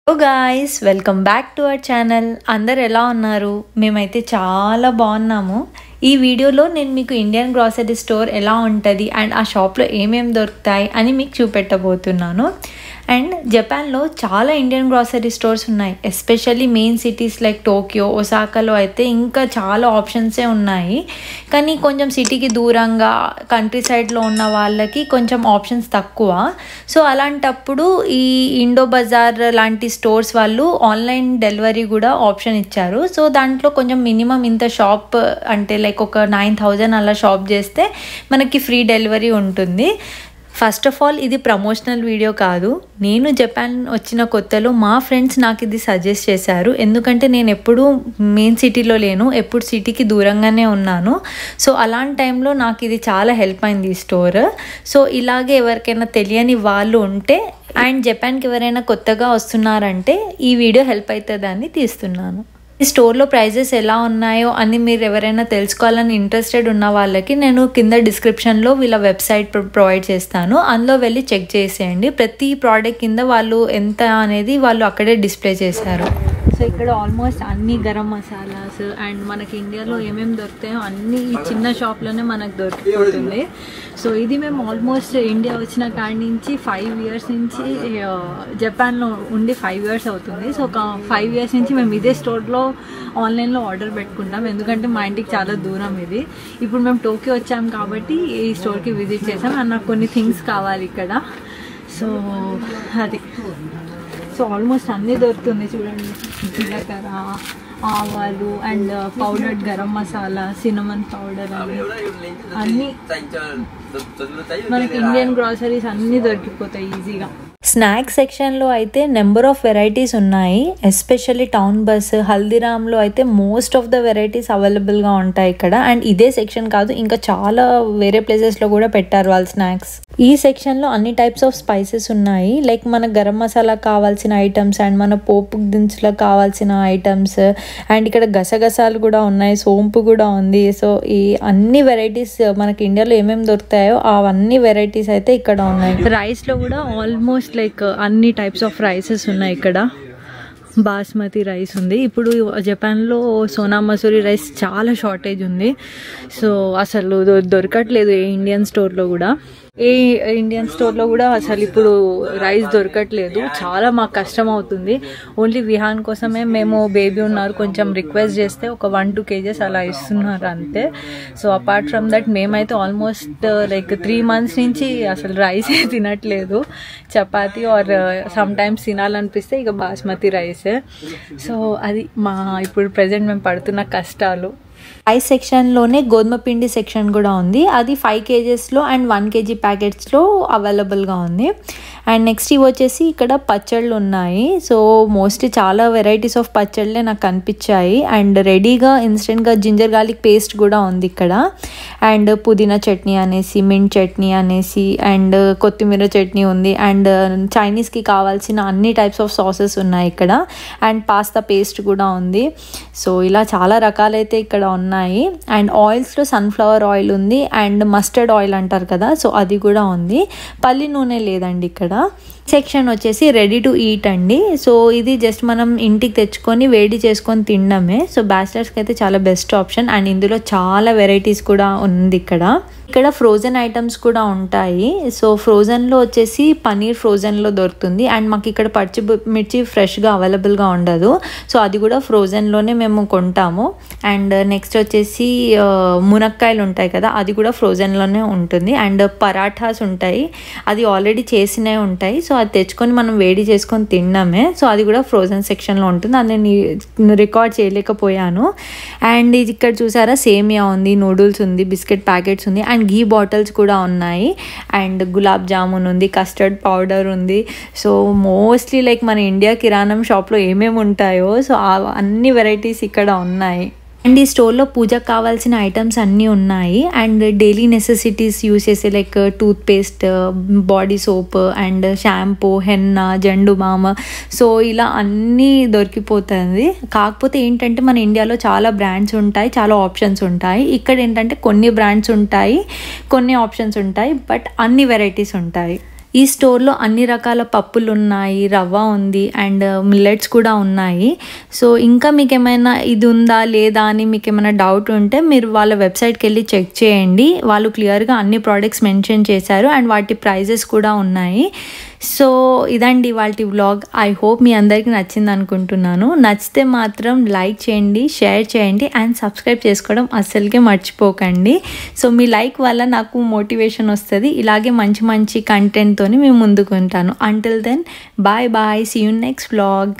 Hello guys, welcome back to our channel. అందరు ఎలా ఉన్నారు? మేమైతే చాలా బాగున్నాము. ఈ వీడియోలో నేను మీకు ఇండియన్ గ్రాసరీ స్టోర్ ఎలా ఉంటుంది అండ్ ఆ షాప్లో ఏమేమి దొరుకుతాయి అని మీకు చూపెట్టబోతున్నాను. అండ్ జపాన్లో చాలా ఇండియన్ గ్రాసరీ స్టోర్స్ ఉన్నాయి. Especially main cities like Tokyo, ఒసాకాలో అయితే ఇంకా చాలా ఆప్షన్సే ఉన్నాయి. కానీ కొంచెం సిటీకి దూరంగా కంట్రీ సైడ్లో ఉన్న వాళ్ళకి కొంచెం ఆప్షన్స్ తక్కువ. సో అలాంటప్పుడు ఈ ఇండో బజార్ లాంటి స్టోర్స్ వాళ్ళు ఆన్లైన్ డెలివరీ కూడా ఆప్షన్ ఇచ్చారు. సో దాంట్లో కొంచెం మినిమం ఇంత షాప్ అంటే లైక్ ఒక 9,000 అలా షాప్ చేస్తే మనకి ఫ్రీ డెలివరీ ఉంటుంది. ఫస్ట్ ఆఫ్ ఆల్ ఇది ప్రమోషనల్ వీడియో కాదు. నేను జపాన్ వచ్చిన కొత్తలో మా ఫ్రెండ్స్ నాకు ఇది సజెస్ట్ చేశారు. ఎందుకంటే నేను ఎప్పుడు మెయిన్ సిటీలో లేను, ఎప్పుడు సిటీకి దూరంగానే ఉన్నాను. సో అలాంటి టైంలో నాకు ఇది చాలా హెల్ప్ అయింది ఈ స్టోర్. సో ఇలాగే ఎవరికైనా తెలియని వాళ్ళు ఉంటే అండ్ జపాన్కి ఎవరైనా కొత్తగా వస్తున్నారంటే ఈ వీడియో హెల్ప్ అవుతుందని తీస్తున్నాను. ఈ స్టోర్లో ప్రైజెస్ ఎలా ఉన్నాయో అని మీరు ఎవరైనా తెలుసుకోవాలని ఇంట్రెస్టెడ్ ఉన్న వాళ్ళకి నేను కింద డిస్క్రిప్షన్లో వీళ్ళ వెబ్సైట్ ప్రొవైడ్ చేస్తాను. అందులో వెళ్ళి చెక్ చేసేయండి. ప్రతి ప్రోడక్ట్ కింద వాళ్ళు ఎంత అనేది వాళ్ళు అక్కడే డిస్ప్లే చేశారు. సో ఇక్కడ ఆల్మోస్ట్ అన్ని గరం మసాలాస్ అండ్ మనకి ఇండియాలో ఏమేమి దొరుకుతాయో అన్నీ ఈ చిన్న షాప్లోనే మనకు దొరికిపోతుంది. సో ఇది మేము ఆల్మోస్ట్ ఇండియా వచ్చిన కాడి నుంచి 5 years నుంచి జపాన్లో ఉండి 5 years అవుతుంది. సో ఒక 5 years నుంచి మేము ఇదే స్టోర్లో ఆన్లైన్లో ఆర్డర్ పెట్టుకుంటాం. ఎందుకంటే మా ఇంటికి చాలా దూరం ఇది. ఇప్పుడు మేము టోక్యో వచ్చాం కాబట్టి ఈ స్టోర్కి విజిట్ చేసాం అండ్ నాకు కొన్ని థింగ్స్ కావాలి ఇక్కడ. సో అది సో ఆల్మోస్ట్ అన్నీ దొరుకుతుంది. చూడండి, జీలకర్ర, ఆవాలు and powdered garam masala, cinnamon powder అన్నీ మనకి ఇండియన్ గ్రాసరీస్ అన్నీ దొరికిపోతాయి ఈజీగా. స్నాక్స్ సెక్షన్లో అయితే నెంబర్ ఆఫ్ వెరైటీస్ ఉన్నాయి. ఎస్పెషల్లీ టౌన్ బస్, హల్దీరామ్లో అయితే మోస్ట్ ఆఫ్ ద వెరైటీస్ అవైలబుల్గా ఉంటాయి ఇక్కడ. అండ్ ఇదే సెక్షన్ కాదు, ఇంకా చాలా వేరే ప్లేసెస్లో కూడా పెట్టారు వాళ్ళు స్నాక్స్. ఈ సెక్షన్లో అన్ని టైప్స్ ఆఫ్ స్పైసెస్ ఉన్నాయి. లైక్ మన గరం మసాలా కావాల్సిన ఐటమ్స్ అండ్ మన పోపు దినుసులకు కావాల్సిన ఐటమ్స్ అండ్ ఇక్కడ గసగసాలు కూడా ఉన్నాయి, సోంపు కూడా ఉంది. సో ఈ అన్ని వెరైటీస్ మనకి ఇండియాలో ఏమేమి దొరుకుతాయో అవన్నీ వెరైటీస్ అయితే ఇక్కడ ఉన్నాయి. రైస్లో కూడా ఆల్మోస్ట్ లైక్ అన్ని టైప్స్ ఆఫ్ రైసెస్ ఉన్నాయి ఇక్కడ. బాస్మతి రైస్ ఉంది. ఇప్పుడు జపాన్లో సోనా మసూరి రైస్ చాలా షార్టేజ్ ఉంది. సో అసలు దొరకట్లేదు ఏ ఇండియన్ స్టోర్లో కూడా. అసలు ఇప్పుడు రైస్ దొరకట్లేదు. చాలా మాకు కష్టం అవుతుంది. ఓన్లీ విహాన్ కోసమే మేము బేబీ ఉన్నారు కొంచెం రిక్వెస్ట్ చేస్తే ఒక 1-2 kgs అలా ఇస్తున్నారు అంతే. సో అపార్ట్ ఫ్రమ్ దట్ మేమైతే ఆల్మోస్ట్ లైక్ 3 months నుంచి అసలు రైసే తినట్లేదు. చపాతీ ఆర్ సమ్ టైమ్స్ తినాలనిపిస్తే ఇక బాస్మతి రైస్. సో అది మా ఇప్పుడు ప్రెజెంట్ మేము పడుతున్న కష్టాలు. రైస్ సెక్షన్లోనే గోధుమ పిండి సెక్షన్ కూడా ఉంది. అది 5 kgsలో అండ్ 1 kg ప్యాకెట్స్లో అవైలబుల్గా ఉంది. అండ్ నెక్స్ట్ ఇవి వచ్చేసి ఇక్కడ పచ్చళ్ళు ఉన్నాయి. సో మోస్ట్లీ చాలా వెరైటీస్ ఆఫ్ పచ్చళ్ళే నాకు కనిపించాయి. అండ్ రెడీగా ఇన్స్టెంట్గా జింజర్ గార్లిక్ పేస్ట్ కూడా ఉంది ఇక్కడ. అండ్ పుదీనా చట్నీ అనేసి, మింట్ చట్నీ అనేసి అండ్ కొత్తిమీర చట్నీ ఉంది. అండ్ చైనీస్కి కావాల్సిన అన్ని టైప్స్ ఆఫ్ సాసెస్ ఉన్నాయి ఇక్కడ. అండ్ పాస్తా పేస్ట్ కూడా ఉంది. సో ఇలా చాలా రకాలైతే ఇక్కడ ఉన్నాయి. అండ్ ఆయిల్స్లో సన్ఫ్లవర్ ఆయిల్ ఉంది అండ్ మస్టర్డ్ ఆయిల్ అంటారు కదా, సో అది కూడా ఉంది. పల్లి నూనె లేదండి ఇక్కడ. సెక్షన్ వచ్చేసి రెడీ టు ఈట్ అండి. సో ఇది జస్ట్ మనం ఇంటికి తెచ్చుకొని వేడి చేసుకొని తినడమే. సో బ్యాచిలర్స్కి అయితే చాలా బెస్ట్ ఆప్షన్. అండ్ ఇందులో చాలా వెరైటీస్ కూడా ఉంది ఇక్కడ. ఫ్రోజన్ ఐటమ్స్ కూడా ఉంటాయి. సో ఫ్రోజన్లో వచ్చేసి పనీర్ ఫ్రోజన్లో దొరుకుతుంది. అండ్ మాకు ఇక్కడ పచ్చిమిర్చి ఫ్రెష్గా అవైలబుల్గా ఉండదు. సో అది కూడా ఫ్రోజన్లోనే మేము కొంటాము. అండ్ నెక్స్ట్ వచ్చేసి మునక్కాయలు ఉంటాయి కదా, అది కూడా ఫ్రోజన్లోనే ఉంటుంది. అండ్ పరాఠాస్ ఉంటాయి, అది ఆల్రెడీ చేసినవి ఉంటాయి. సో అది తెచ్చుకొని మనం వేడి చేసుకొని తినడమే. సో అది కూడా ఫ్రోజన్ సెక్షన్లో ఉంటుంది. అది నేను రికార్డ్ చేయలేకపోయాను. అండ్ ఇది ఇక్కడ చూసారా, సేమియా ఉంది, నూడిల్స్ ఉంది, బిస్కెట్ ప్యాకెట్స్ ఉంది అండ్ ఘీ బాటిల్స్ కూడా ఉన్నాయి. అండ్ గులాబ్ జామున్ ఉంది, కస్టర్డ్ పౌడర్ ఉంది. సో మోస్ట్లీ లైక్ మన ఇండియా కిరాణం షాప్లో ఏమేమి ఉంటాయో సో అన్ని వెరైటీస్ ఇక్కడ ఉన్నాయి. అండ్ ఈ స్టోర్లో పూజకు కావాల్సిన ఐటమ్స్ అన్నీ ఉన్నాయి. అండ్ డైలీ నెసెసిటీస్ యూస్ చేసే like toothpaste, body soap and shampoo, henna, Zandu balm, so ఇలా అన్నీ దొరికిపోతుంది. కాకపోతే ఏంటంటే మన ఇండియాలో చాలా బ్రాండ్స్ ఉంటాయి, చాలా ఆప్షన్స్ ఉంటాయి. ఇక్కడ ఏంటంటే కొన్ని బ్రాండ్స్ ఉంటాయి, కొన్ని ఆప్షన్స్ ఉంటాయి, బట్ అన్ని వెరైటీస్ ఉంటాయి. ఈ స్టోర్లో అన్ని రకాల పప్పులు ఉన్నాయి, రవ్వ ఉంది అండ్ మిల్లెట్స్ కూడా ఉన్నాయి. సో ఇంకా మీకు ఏమైనా ఇది ఉందా లేదా అని మీకు ఏమైనా డౌట్ ఉంటే మీరు వాళ్ళ వెబ్సైట్కి వెళ్ళి చెక్ చేయండి. వాళ్ళు క్లియర్గా అన్ని ప్రోడక్ట్స్ మెన్షన్ చేశారు అండ్ వాటి ప్రైజెస్ కూడా ఉన్నాయి. సో ఇదండి వాళ్ళ వ్లాగ్. ఐ హోప్ మీ అందరికీ నచ్చింది అనుకుంటున్నాను. నచ్చితే మాత్రం లైక్ చేయండి, షేర్ చేయండి అండ్ సబ్స్క్రైబ్ చేసుకోవడం అస్సలకే మర్చిపోకండి. సో మీ లైక్ వల్ల నాకు మోటివేషన్ వస్తుంది. ఇలాగే మంచి మంచి కంటెంట్తోని మేము ముందుకు ఉంటాను. Until then bye bye, see you next vlog.